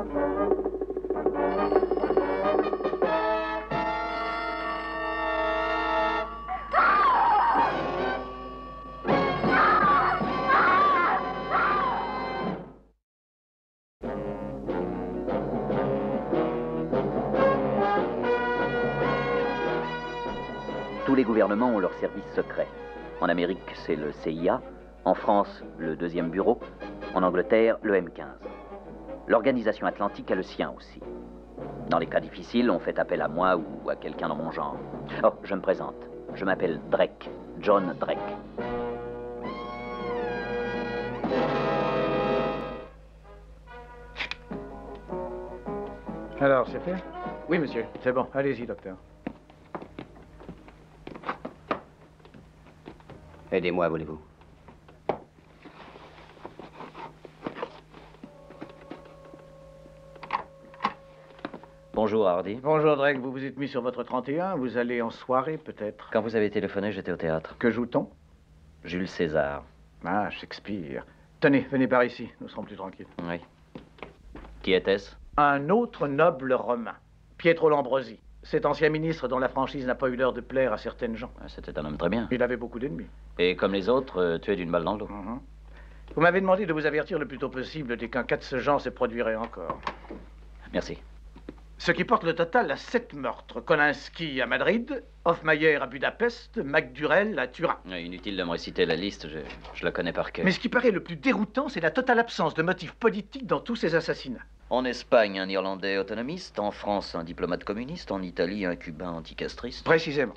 Tous les gouvernements ont leurs services secrets. En Amérique, c'est le CIA. En France, le 2e bureau. En Angleterre, le M15. L'organisation atlantique a le sien aussi. Dans les cas difficiles, on fait appel à moi ou à quelqu'un dans mon genre. Oh, je me présente. Je m'appelle Drake. John Drake. Alors, c'est fait? Oui, monsieur. C'est bon. Allez-y, docteur. Aidez-moi, voulez-vous? Bonjour, Hardy. Bonjour, Drake. Vous vous êtes mis sur votre 31. Vous allez en soirée, peut-être? Quand vous avez téléphoné, j'étais au théâtre. Que joue-t-on? Jules César. Ah, Shakespeare. Tenez, venez par ici. Nous serons plus tranquilles. Oui. Qui était-ce? Un autre noble romain. Pietro Lambrosi. Cet ancien ministre dont la franchise n'a pas eu l'heure de plaire à certaines gens. C'était un homme très bien. Il avait beaucoup d'ennemis. Et comme les autres, tué d'une balle dans le dos. Vous m'avez demandé de vous avertir le plus tôt possible dès qu'un cas de ce genre se produirait encore. Merci. Ce qui porte le total à 7 meurtres. Kolinsky à Madrid, Hofmeier à Budapest, McDurell à Turin. Inutile de me réciter la liste, je la connais par cœur. Mais ce qui paraît le plus déroutant, c'est la totale absence de motifs politiques dans tous ces assassinats. En Espagne, un Irlandais autonomiste. En France, un diplomate communiste. En Italie, un Cubain anticastriste. Précisément.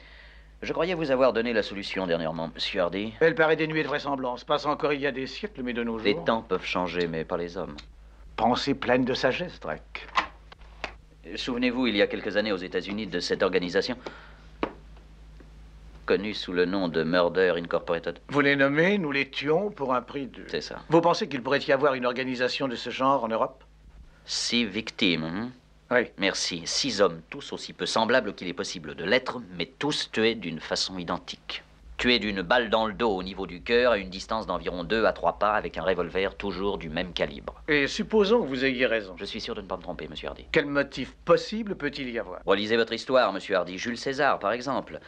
Je croyais vous avoir donné la solution dernièrement, Monsieur Hardy. Elle paraît dénuée de vraisemblance. Pas encore il y a des siècles, mais de nos jours. Les temps peuvent changer, mais pas les hommes. Pensée pleine de sagesse, Drake. Souvenez-vous, il y a quelques années aux États-Unis, de cette organisation connue sous le nom de Murder Incorporated. Vous les nommez, nous les tuons pour un prix de... C'est ça. Vous pensez qu'il pourrait y avoir une organisation de ce genre en Europe? 6 victimes, hein? Oui. Merci. 6 hommes, tous aussi peu semblables qu'il est possible de l'être, mais tous tués d'une façon identique. Tués d'une balle dans le dos au niveau du cœur à une distance d'environ 2 à 3 pas avec un revolver toujours du même calibre. Et supposons que vous ayez raison. Je suis sûr de ne pas me tromper, Monsieur Hardy. Quel motif possible peut-il y avoir? Relisez votre histoire, Monsieur Hardy. Jules César, par exemple.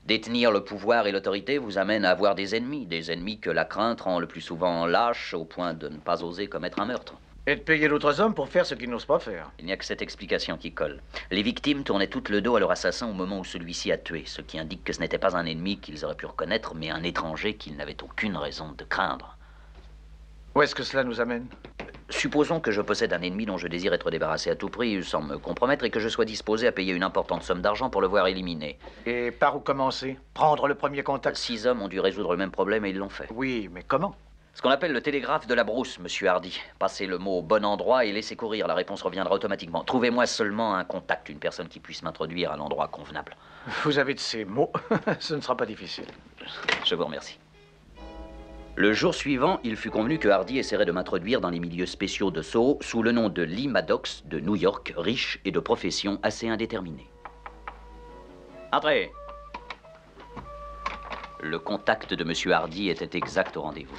Détenir le pouvoir et l'autorité vous amène à avoir des ennemis que la crainte rend le plus souvent lâches au point de ne pas oser commettre un meurtre. Et de payer d'autres hommes pour faire ce qu'ils n'osent pas faire. Il n'y a que cette explication qui colle. Les victimes tournaient toutes le dos à leur assassin au moment où celui-ci a tué, ce qui indique que ce n'était pas un ennemi qu'ils auraient pu reconnaître, mais un étranger qu'ils n'avaient aucune raison de craindre. Où est-ce que cela nous amène? Supposons que je possède un ennemi dont je désire être débarrassé à tout prix, sans me compromettre, et que je sois disposé à payer une importante somme d'argent pour le voir éliminé. Et par où commencer? Prendre le premier contact? 6 hommes ont dû résoudre le même problème et ils l'ont fait. Oui, mais comment? Ce qu'on appelle le télégraphe de la brousse, Monsieur Hardy. Passez le mot au bon endroit et laissez courir, la réponse reviendra automatiquement. Trouvez-moi seulement un contact, une personne qui puisse m'introduire à l'endroit convenable. Vous avez de ces mots. Ce ne sera pas difficile. Je vous remercie. Le jour suivant, il fut convenu que Hardy essaierait de m'introduire dans les milieux spéciaux de Soho sous le nom de Lee Maddox, de New York, riche et de profession assez indéterminée. Entrez. Le contact de Monsieur Hardy était exact au rendez-vous.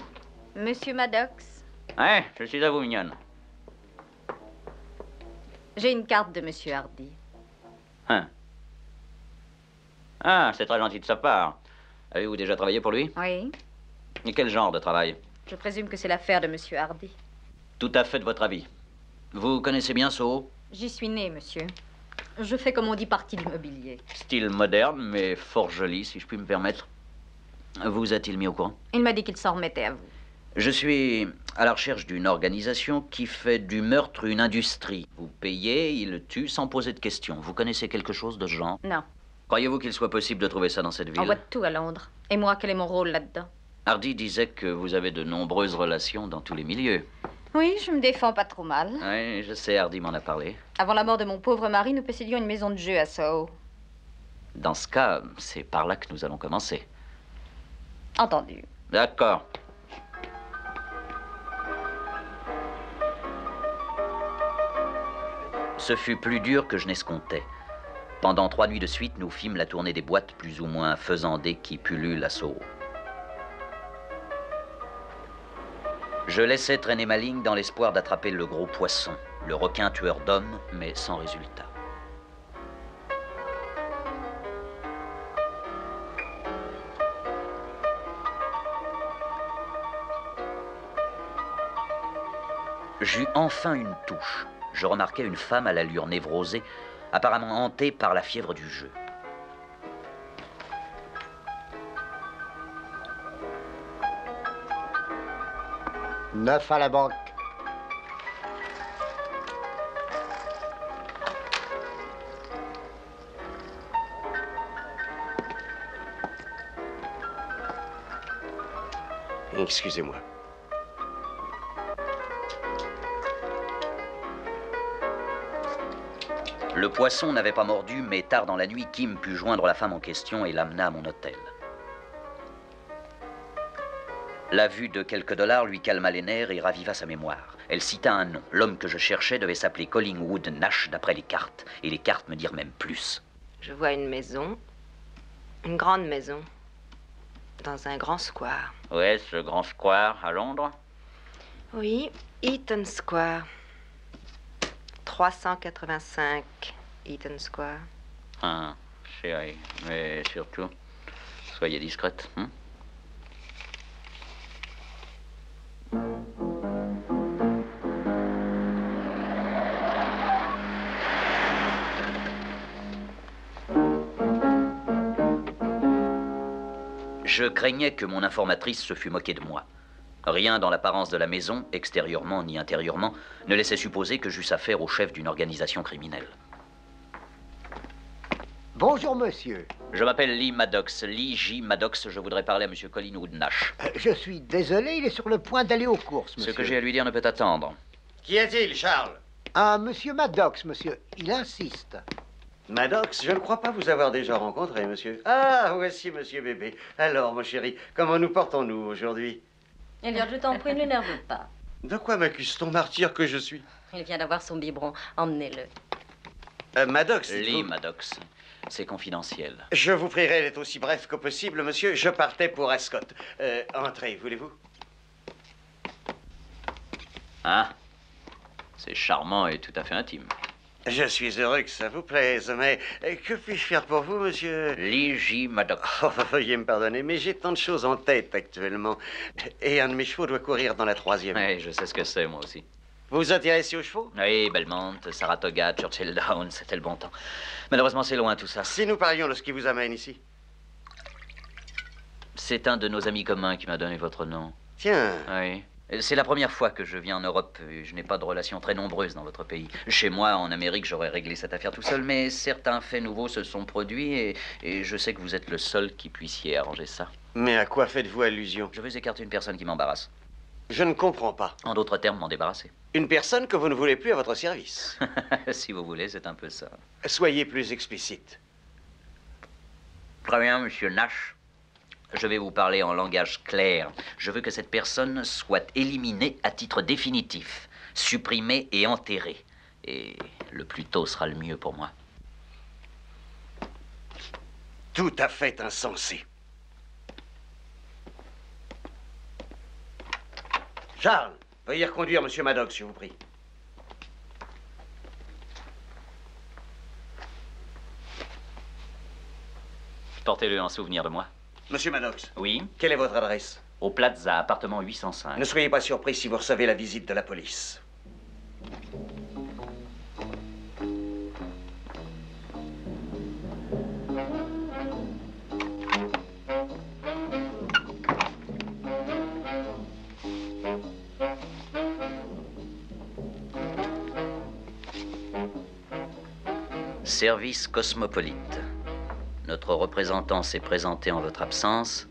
Monsieur Maddox? Ouais, je suis à vous, mignonne. J'ai une carte de Monsieur Hardy. Hein? Ah, c'est très gentil de sa part. Avez-vous déjà travaillé pour lui? Oui. Et quel genre de travail? Je présume que c'est l'affaire de Monsieur Hardy. Tout à fait de votre avis. Vous connaissez bien Soho? J'y suis né, monsieur. Je fais, comme on dit, partie du mobilier. Style moderne, mais fort joli, si je puis me permettre. Vous a-t-il mis au courant? Il m'a dit qu'il s'en remettait à vous. Je suis à la recherche d'une organisation qui fait du meurtre une industrie. Vous payez, il tue sans poser de questions. Vous connaissez quelque chose de ce genre? Non. Croyez-vous qu'il soit possible de trouver ça dans cette ville? On voit tout à Londres. Et moi, quel est mon rôle là-dedans? Hardy disait que vous avez de nombreuses relations dans tous les milieux. Oui, je me défends pas trop mal. Oui, je sais, Hardy m'en a parlé. Avant la mort de mon pauvre mari, nous possédions une maison de jeu à Soho. Dans ce cas, c'est par là que nous allons commencer. Entendu. D'accord. Ce fut plus dur que je n'escomptais. Pendant 3 nuits de suite, nous fîmes la tournée des boîtes plus ou moins faisandées qui pullulent à Soho. Je laissais traîner ma ligne dans l'espoir d'attraper le gros poisson. le requin tueur d'hommes, mais sans résultat. J'eus enfin une touche. Je remarquai une femme à l'allure névrosée, apparemment hantée par la fièvre du jeu. Neuf à la banque. Excusez-moi. Le poisson n'avait pas mordu, mais tard dans la nuit, Kim put joindre la femme en question et l'amena à mon hôtel. La vue de quelques dollars lui calma les nerfs et raviva sa mémoire. Elle cita un nom. L'homme que je cherchais devait s'appeler Collingwood Nash d'après les cartes. Et les cartes me dirent même plus. Je vois une maison, une grande maison, dans un grand square. Ouais, ce grand square à Londres? Oui, Eaton Square. 385 Eaton Square. Ah, chérie, mais surtout, soyez discrète. Hein? Je craignais que mon informatrice se fût moquée de moi. Rien dans l'apparence de la maison, extérieurement ni intérieurement, ne laissait supposer que j'eusse affaire au chef d'une organisation criminelle. Bonjour, monsieur. Je m'appelle Lee Maddox. Lee J. Maddox. Je voudrais parler à M. Collingwood Nash. Je suis désolé, il est sur le point d'aller aux courses, monsieur. Ce que j'ai à lui dire ne peut attendre. Qu'y a-t-il, Charles? Ah, monsieur Maddox, monsieur. Il insiste. Maddox, je ne crois pas vous avoir déjà rencontré, monsieur. Ah, voici monsieur bébé. Alors, mon chéri, comment nous portons-nous aujourd'hui? Elliot, je t'en prie, ne l'énerve pas. De quoi m'accuse-t-on, martyr que je suis? Il vient d'avoir son biberon. Emmenez-le. Maddox, Lee Maddox. C'est confidentiel. Je vous prierai d'être aussi bref que possible, monsieur. Je partais pour Ascot. Entrez, voulez-vous? Ah, c'est charmant et tout à fait intime. Je suis heureux que ça vous plaise, mais que puis-je faire pour vous, monsieur? Lee J. Maddox. Oh, veuillez me pardonner, mais j'ai tant de choses en tête actuellement. Et un de mes chevaux doit courir dans la 3e. Oui, je sais ce que c'est, moi aussi. Vous vous intéressez aux chevaux? Oui, Belmont, Saratoga, Churchill Downs, c'était le bon temps. Malheureusement, c'est loin tout ça. Si nous parlions de ce qui vous amène ici. C'est un de nos amis communs qui m'a donné votre nom. Tiens. Oui. C'est la première fois que je viens en Europe. Je n'ai pas de relations très nombreuses dans votre pays. Chez moi, en Amérique, j'aurais réglé cette affaire tout seul, mais certains faits nouveaux se sont produits et je sais que vous êtes le seul qui puissiez arranger ça. Mais à quoi faites-vous allusion? Je veux écarter une personne qui m'embarrasse. Je ne comprends pas. En d'autres termes, m'en débarrasser. Une personne que vous ne voulez plus à votre service. Si vous voulez, c'est un peu ça. Soyez plus explicite. Très bien, monsieur Nash. Je vais vous parler en langage clair. Je veux que cette personne soit éliminée à titre définitif, supprimée et enterrée. Et le plus tôt sera le mieux pour moi. Tout à fait insensé. Charles, veuillez reconduire monsieur Maddox, je vous prie. Portez-le en souvenir de moi. Monsieur Maddox. Oui? Quelle est votre adresse? Au Plaza, appartement 805. Ne soyez pas surpris si vous recevez la visite de la police. Service cosmopolite. Notre représentant s'est présenté en votre absence.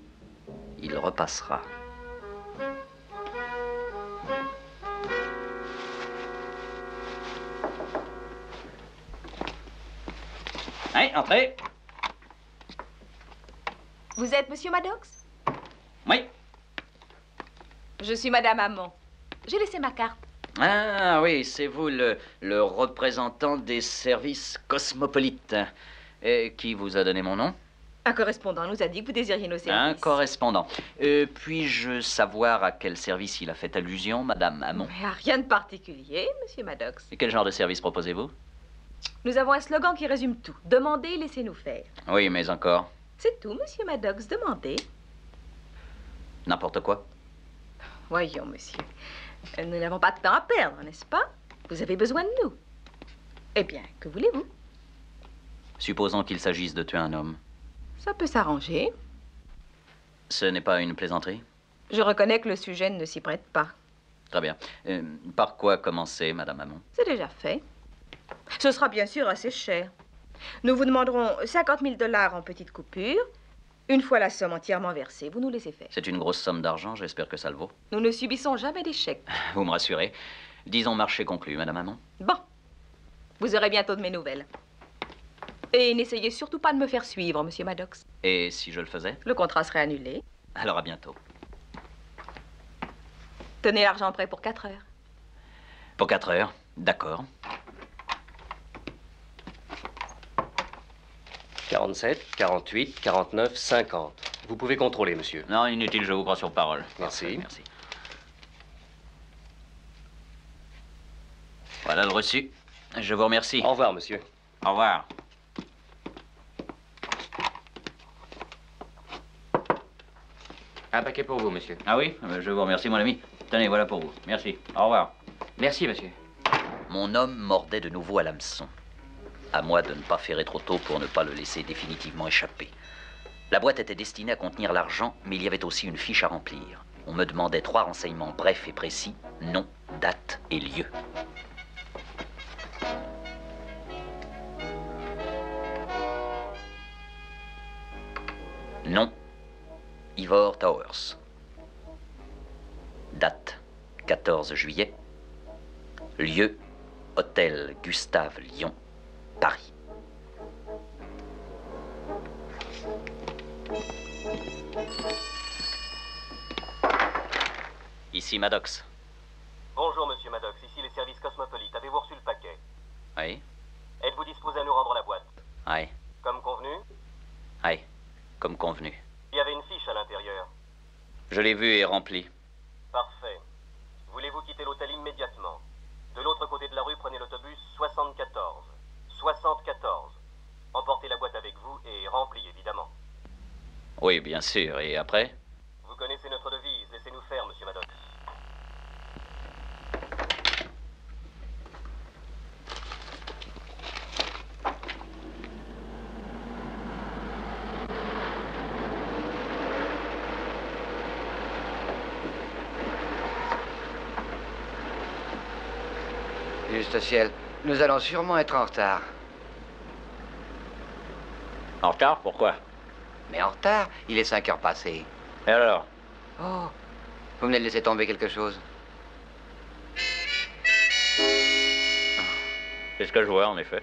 Il repassera. Allez, entrez. Vous êtes Monsieur Maddox? Oui. Je suis Madame Hamon. J'ai laissé ma carte. Ah oui, c'est vous le représentant des services cosmopolites. Et qui vous a donné mon nom? Un correspondant nous a dit que vous désiriez nos Un services. correspondant. Puis-je savoir à quel service il a fait allusion, Madame Hamon? Mais rien de particulier, Monsieur Maddox. Et quel genre de service proposez-vous? Nous avons un slogan qui résume tout. Demandez, laissez-nous faire. Oui, mais encore. C'est tout, Monsieur Maddox. Demandez. N'importe quoi. Voyons, monsieur. Nous n'avons pas de temps à perdre, n'est-ce pas? Vous avez besoin de nous. Eh bien, que voulez-vous? Supposons qu'il s'agisse de tuer un homme. Ça peut s'arranger. Ce n'est pas une plaisanterie? Je reconnais que le sujet ne s'y prête pas. Très bien. Par quoi commencer, Madame Hamon? C'est déjà fait. Ce sera bien sûr assez cher. Nous vous demanderons 50 000 $ en petites coupures. Une fois la somme entièrement versée, vous nous laissez faire. C'est une grosse somme d'argent, j'espère que ça le vaut. Nous ne subissons jamais d'échecs. Vous me rassurez. Disons marché conclu, Madame Hamon. Bon. Vous aurez bientôt de mes nouvelles. Et n'essayez surtout pas de me faire suivre, Monsieur Maddox. Et si je le faisais? Le contrat serait annulé. Alors à bientôt. Tenez l'argent prêt pour 4 heures. Pour 4 heures, d'accord. 47, 48, 49, 50. Vous pouvez contrôler, monsieur. Non, inutile, je vous crois sur parole. Merci. Parfait, merci. Voilà le reçu. Je vous remercie. Au revoir, monsieur. Au revoir. Un paquet pour vous, monsieur. Ah oui? Je vous remercie, mon ami. Tenez, voilà pour vous. Merci. Au revoir. Merci, monsieur. Mon homme mordait de nouveau à l'hameçon. À moi de ne pas ferrer trop tôt pour ne pas le laisser définitivement échapper. La boîte était destinée à contenir l'argent, mais il y avait aussi une fiche à remplir. On me demandait 3 renseignements brefs et précis: nom, date et lieu. Nom, Ivor Towers. Date, 14 juillet. Lieu, Hôtel Gustave Lyon, Paris. Ici Maddox. Bonjour, monsieur Maddox. Ici les services cosmopolites. Avez-vous reçu le paquet? Oui. Êtes-vous disposé à nous rendre la boîte? Oui. Comme convenu? Oui. Comme convenu. Il y avait une fiche à l'intérieur. Je l'ai vue et remplie. Parfait. Voulez-vous quitter l'hôtel immédiatement? De l'autre côté de la rue, prenez l'autobus 74. 74. Emportez la boîte avec vous et remplie, évidemment. Oui, bien sûr. Et après? Vous connaissez notre devise. Laissez-nous faire, monsieur Maddox. Juste ciel, nous allons sûrement être en retard. En retard? Pourquoi? Mais en retard? Il est 5 heures passées. Et alors? Oh, vous venez de laisser tomber quelque chose. C'est ce que je vois, en effet.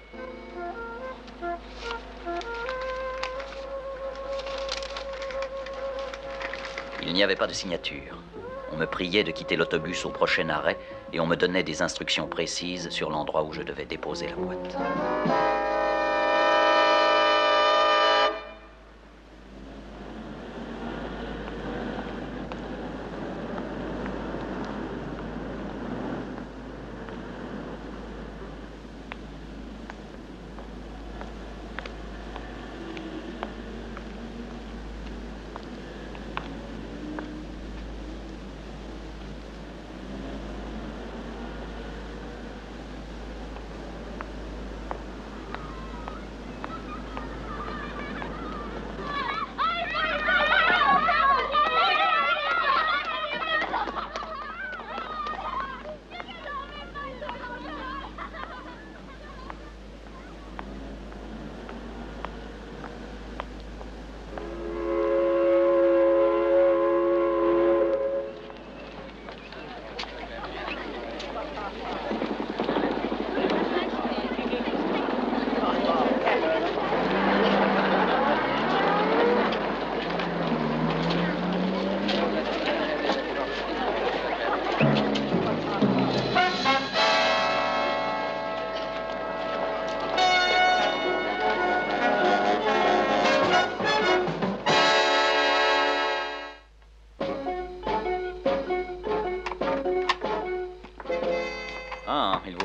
Il n'y avait pas de signature. On me priait de quitter l'autobus au prochain arrêt et on me donnait des instructions précises sur l'endroit où je devais déposer la boîte.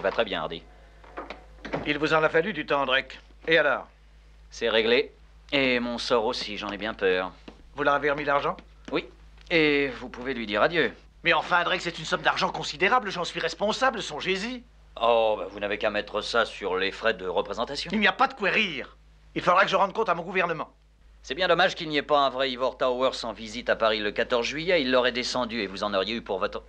va très bien, Hardy. Il vous en a fallu du temps, Drake. Et alors? C'est réglé. Et mon sort aussi, j'en ai bien peur. Vous leur avez remis l'argent? Oui. Et vous pouvez lui dire adieu. Mais enfin, Drake, c'est une somme d'argent considérable. J'en suis responsable, songez-y. Oh, bah vous n'avez qu'à mettre ça sur les frais de représentation. Il n'y a pas de quoi rire. Il faudra que je rende compte à mon gouvernement. C'est bien dommage qu'il n'y ait pas un vrai Ivor Towers en visite à Paris le 14 juillet. Il l'aurait descendu et vous en auriez eu pour votre...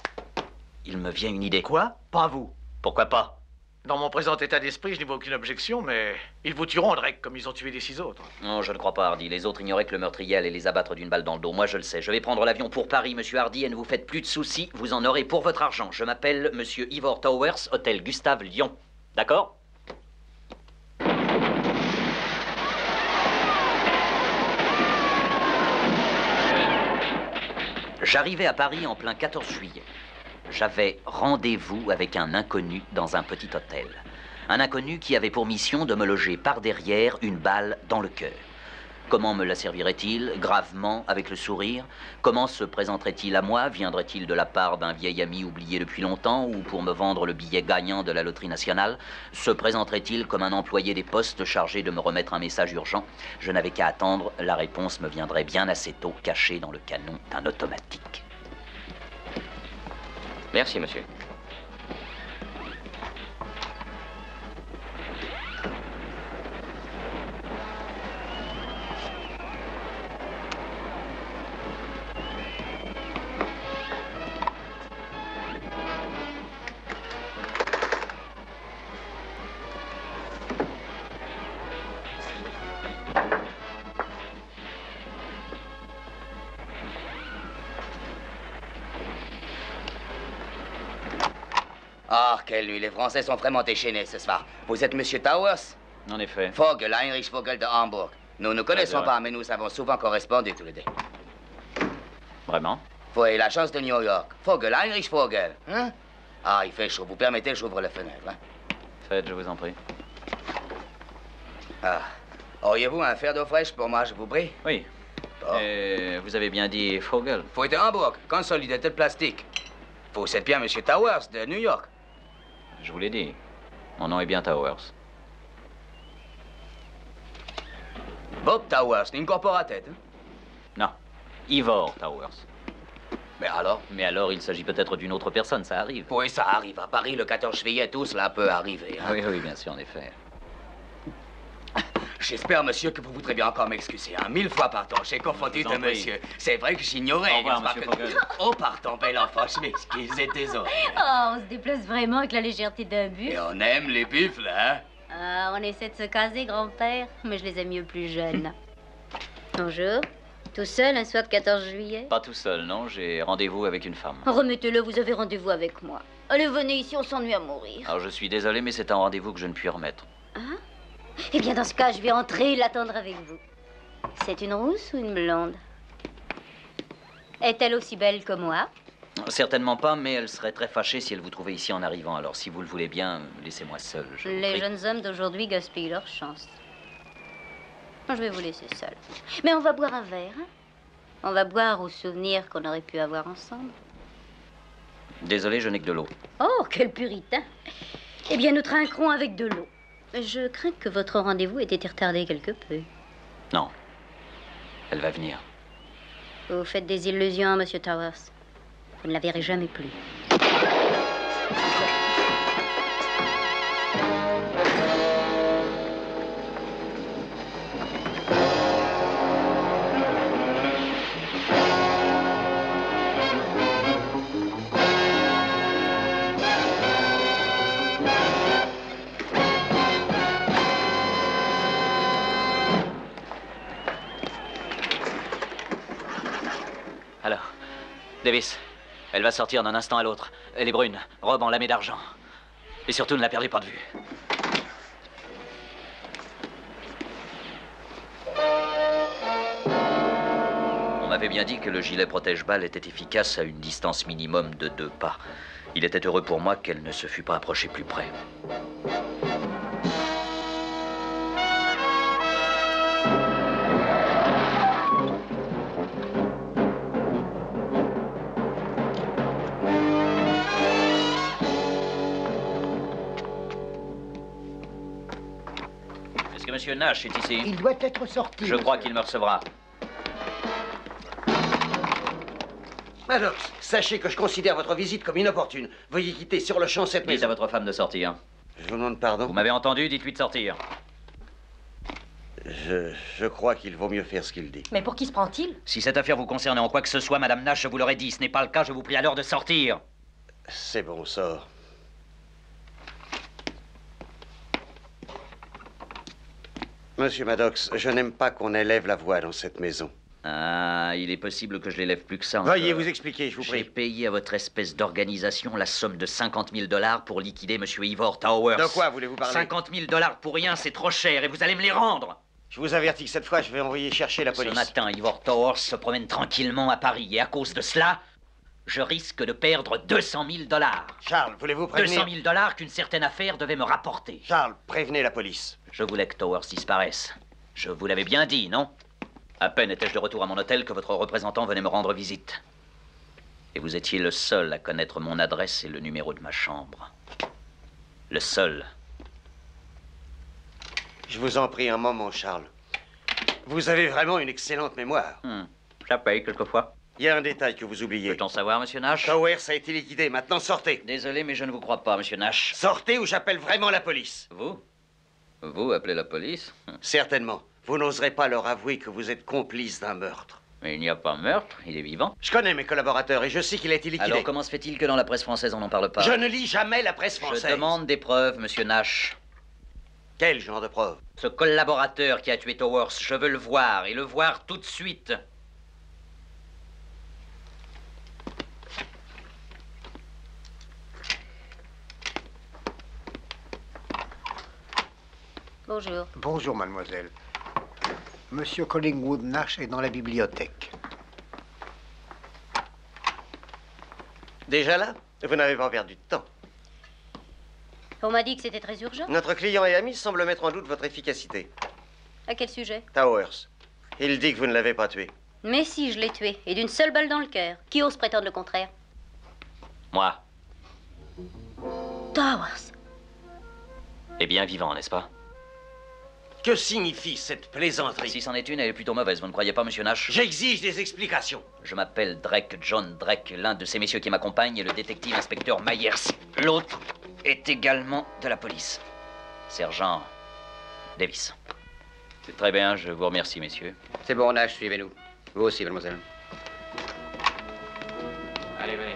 Il me vient une idée. Quoi? Pas vous. Pourquoi pas? Dans mon présent état d'esprit, je n'y vois aucune objection, mais ils vous tueront, Drake, comme ils ont tué les 6 autres. Non, je ne crois pas, Hardy. Les autres ignoraient que le meurtrier allait les abattre d'une balle dans le dos. Moi, je le sais. Je vais prendre l'avion pour Paris, monsieur Hardy, et ne vous faites plus de soucis. Vous en aurez pour votre argent. Je m'appelle monsieur Ivor Towers, hôtel Gustave Lyon. D'accord? J'arrivais à Paris en plein 14 juillet. J'avais rendez-vous avec un inconnu dans un petit hôtel. Un inconnu qui avait pour mission de me loger par derrière, une balle dans le cœur. Comment me la servirait-il? Gravement, avec le sourire. Comment se présenterait-il à moi? Viendrait-il de la part d'un vieil ami oublié depuis longtemps ou pour me vendre le billet gagnant de la loterie nationale? Se présenterait-il comme un employé des postes chargé de me remettre un message urgent? Je n'avais qu'à attendre. La réponse me viendrait bien assez tôt, cachée dans le canon d'un automatique. Merci, monsieur. Ah, quelle nuit. Les Français sont vraiment déchaînés ce soir. Vous êtes Monsieur Towers? En effet. Vogel, Heinrich Vogel de Hambourg. Nous ne connaissons pas, mais nous avons souvent correspondu tous les deux. Vraiment? Vous avez la chance de New York. Vogel, Heinrich Vogel. Hein? Ah, il fait chaud. Vous permettez, j'ouvre la fenêtre. Hein? Faites, je vous en prie. Ah. Auriez-vous un fer d'eau fraîche pour moi, je vous prie? Oui. Bon. Et vous avez bien dit Vogel. Vous êtes de Hambourg, consolidité de plastique. Vous êtes bien Monsieur Towers de New York. Je vous l'ai dit. Mon nom est bien Towers. Bob Towers, l'incorporated. Hein? Non. Ivor Towers. Mais alors? Mais alors, il s'agit peut-être d'une autre personne, ça arrive. Oui, ça arrive. À Paris, le 14 juillet, tout cela peut arriver. Hein? Oui, oui, bien sûr, en effet. J'espère, monsieur, que vous voudrez bien encore m'excuser. Hein? 1000 fois pardon, j'ai confondu de monsieur. C'est vrai que j'ignorais. Au revoir, monsieur Vogel. Oh, pardon, bel enfant, je m'excuse et désolé. Oh, on se déplace vraiment avec la légèreté d'un buffle. Et on aime les buffles, hein? Ah, on essaie de se caser, grand-père, mais je les aime mieux plus jeunes. Bonjour. Tout seul, un soir de 14 juillet? Pas tout seul, non. J'ai rendez-vous avec une femme. Remettez-le, vous avez rendez-vous avec moi. Allez, venez ici, on s'ennuie à mourir. Alors, je suis désolé, mais c'est un rendez-vous que je ne puis remettre. Hein? Eh bien, dans ce cas, je vais entrer et l'attendre avec vous. C'est une rousse ou une blonde? Est-elle aussi belle que moi? Certainement pas, mais elle serait très fâchée si elle vous trouvait ici en arrivant. Alors, si vous le voulez bien, laissez-moi seul. Je vous Les prie. jeunes hommes d'aujourd'hui gaspillent leur chance. Je vais vous laisser seul. Mais on va boire un verre, hein? On va boire aux souvenirs qu'on aurait pu avoir ensemble. Désolé, je n'ai que de l'eau. Oh, quel puritain! Eh bien, nous trinquerons avec de l'eau. Je crains que votre rendez-vous ait été retardé quelque peu. Non. Elle va venir. Vous faites des illusions, Monsieur Towers. Vous ne la verrez jamais plus. Alors, Davis, elle va sortir d'un instant à l'autre. Elle est brune, robe en lamé d'argent. Et surtout, ne la perdez pas de vue. On m'avait bien dit que le gilet protège-balles était efficace à une distance minimum de 2 pas. Il était heureux pour moi qu'elle ne se fût pas approchée plus près. Est-ce que Monsieur Nash est ici? Il doit être sorti. Je crois qu'il me recevra. Maddox, sachez que je considère votre visite comme inopportune. Veuillez quitter sur le champ cette maison. Dites à votre femme de sortir. Je vous demande pardon. Vous m'avez entendu, dites-lui de sortir. Je crois qu'il vaut mieux faire ce qu'il dit. Mais pour qui se prend-il? Si cette affaire vous concerne en quoi que ce soit, Madame Nash, je vous l'aurais dit. Ce n'est pas le cas, je vous prie alors de sortir. C'est bon, sort. Monsieur Maddox, je n'aime pas qu'on élève la voix dans cette maison. Ah, il est possible que je l'élève plus que ça encore. Veuillez vous expliquer, je vous prie. J'ai payé à votre espèce d'organisation la somme de 50 000 $ pour liquider Monsieur Ivor Towers. De quoi voulez-vous parler? 50 000 $ pour rien, c'est trop cher et vous allez me les rendre. Je vous avertis que cette fois, je vais envoyer chercher la police. Ce matin, Ivor Towers se promène tranquillement à Paris et à cause de cela, je risque de perdre 200 000 $. Charles, voulez-vous prévenir... 200 000 $ qu'une certaine affaire devait me rapporter. Charles, prévenez la police. Je voulais que Towers disparaisse. Je vous l'avais bien dit, non? À peine étais-je de retour à mon hôtel que votre représentant venait me rendre visite. Et vous étiez le seul à connaître mon adresse et le numéro de ma chambre. Le seul. Je vous en prie un moment, Charles. Vous avez vraiment une excellente mémoire. Ça paye quelquefois. Il y a un détail que vous oubliez. Peut-on savoir, Monsieur Nash? Towers a été liquidé. Maintenant, sortez. Désolé, mais je ne vous crois pas, Monsieur Nash. Sortez ou j'appelle vraiment la police. Vous? Vous appelez la police? Certainement. Vous n'oserez pas leur avouer que vous êtes complice d'un meurtre. Mais il n'y a pas meurtre, il est vivant. Je connais mes collaborateurs et je sais qu'il a été liquidé. Alors comment se fait-il que dans la presse française on n'en parle pas? Je ne lis jamais la presse française. Je demande des preuves, Monsieur Nash. Quel genre de preuves? Ce collaborateur qui a tué Towers, je veux le voir, et le voir tout de suite. Bonjour. Bonjour, mademoiselle. Monsieur Collingwood Nash est dans la bibliothèque. Déjà là? Vous n'avez pas perdu de temps. On m'a dit que c'était très urgent. Notre client et ami semble mettre en doute votre efficacité. À quel sujet? Towers. Il dit que vous ne l'avez pas tué. Mais si, je l'ai tué, et d'une seule balle dans le cœur. Qui ose prétendre le contraire? Moi. Towers. Eh bien vivant, n'est-ce pas? Que signifie cette plaisanterie? Si c'en est une, elle est plutôt mauvaise, vous ne croyez pas, Monsieur Nash? J'exige des explications. Je m'appelle Drake, John Drake. L'un de ces messieurs qui m'accompagne est le détective inspecteur Myers. L'autre est également de la police. Sergent Davis. C'est très bien, je vous remercie, messieurs. C'est bon, Nash, suivez-nous. Vous aussi, mademoiselle. Allez, venez.